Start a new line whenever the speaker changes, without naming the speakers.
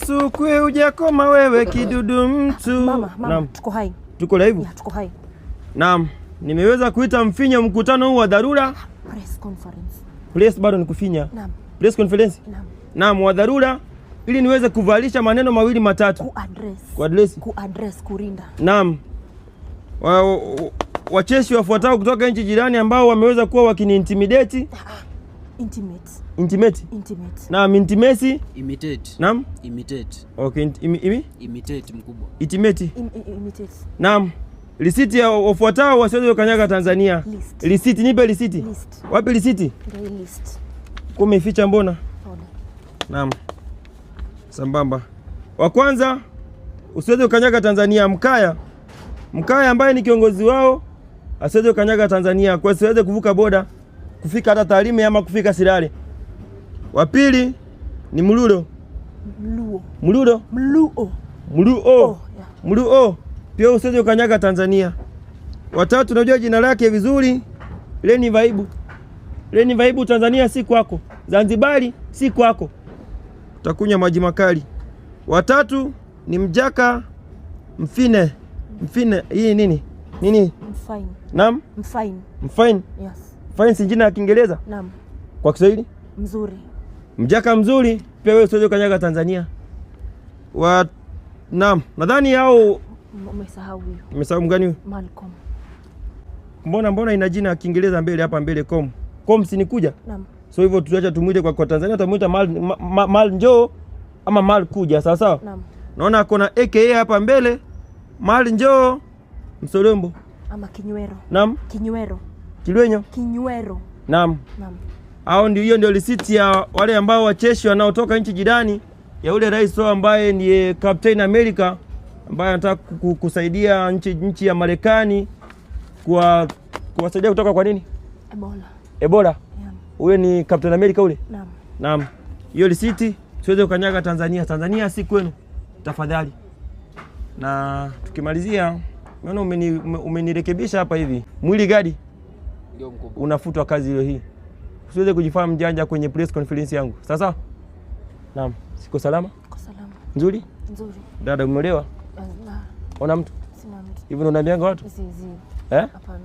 sukwe hujakoma wewe kidudu mtu.
Mama, tuko hai.
Tuko live?
Ya, tuko hai.
Naam, nimeweza kuita mfinyo mkutano huu wa dharura.
Press conference.
Press bado ni kufinya.
Naam.
Press conference?
Naam.
Naam, wa dharura ili niweze kuvalisha maneno mawili matatu.
Kuaddress kurinda.
Naam. Wacheshi wafuatao kutoka nchi jirani ambao wameweza kuwa wakini-intimidate. Intimate. Naam, intimacy.
Imitate.
Naam.
Imitate.
Okay,
imitate mkubwa.
Imitate. Naam. Risiti ya wafuatao wasiweze kanyaga Tanzania. Risiti, nipe risiti. Wapi risiti?
List.
Kumeficha mbona? Naam. Sambamba. Wa kwanza, usiweze kanyaga Tanzania. Mkaya ambaye ni kiongozi wao asiweze kanyaga Tanzania, kwa siweze kuvuka boda kufika hata Tarime ama kufika Sirare. Wa pili ni Mluo. Pia usiweze kanyaga Tanzania. Watatu, unajua jina lake vizuri, Leni Vaibu. Tanzania si kwako, Zanzibari si kwako, utakunywa maji makali. Watatu ni Mjaka Mfine. Hii nini?
Mfine.
Naam? Mfine.
Yes.
Mfine si jina la Kiingereza?
Naam.
Kwa Kiswahili?
Mzuri.
Mjaka mzuri, pia wewe usiweze kanyaga Tanzania. Naam, nadhani hao
umesahau huyo.
Umesahau mgani huyo?
Malcolm.
Mbona ina jina la Kiingereza mbele hapa mbele com si nikuja?
Naam.
So hivyo tuacha tumuite kwa Tanzania tumuita mal njoo ama mal kuja, sawa sawa?
Naam.
Naona kuna AKA hapa mbele, mal njoo Msolombo
ama Kinywero.
Naam.
Kinywero.
Naam. Hao hiyo ndio risiti ya wale ambao wacheshi wanaotoka nchi jirani ya ule rais wao ambaye ni Captain America ambaye anataka kusaidia nchi ya Marekani kuwasaidia kutoka kwa nini? Ebola. Ule ni Captain America ule? Naam. Hiyo risiti siweze kukanyaga Tanzania. Tanzania si kwenu. Tafadhali. Na tukimalizia, unaona umenirekebisha hapa hivi. Mwili gadi?
Ndio mkubwa.
Unafutwa kazi hiyo hii. Usiweze kujifanya mjanja kwenye press conference yangu. Sasa? Naam. Siko salama?
Siko salama.
Nzuri?
Nzuri.
Dada umeolewa? Ona mtu?
Sina mtu.
Hivi unaambianga watu?
Zizi.
Eh?
Hapana.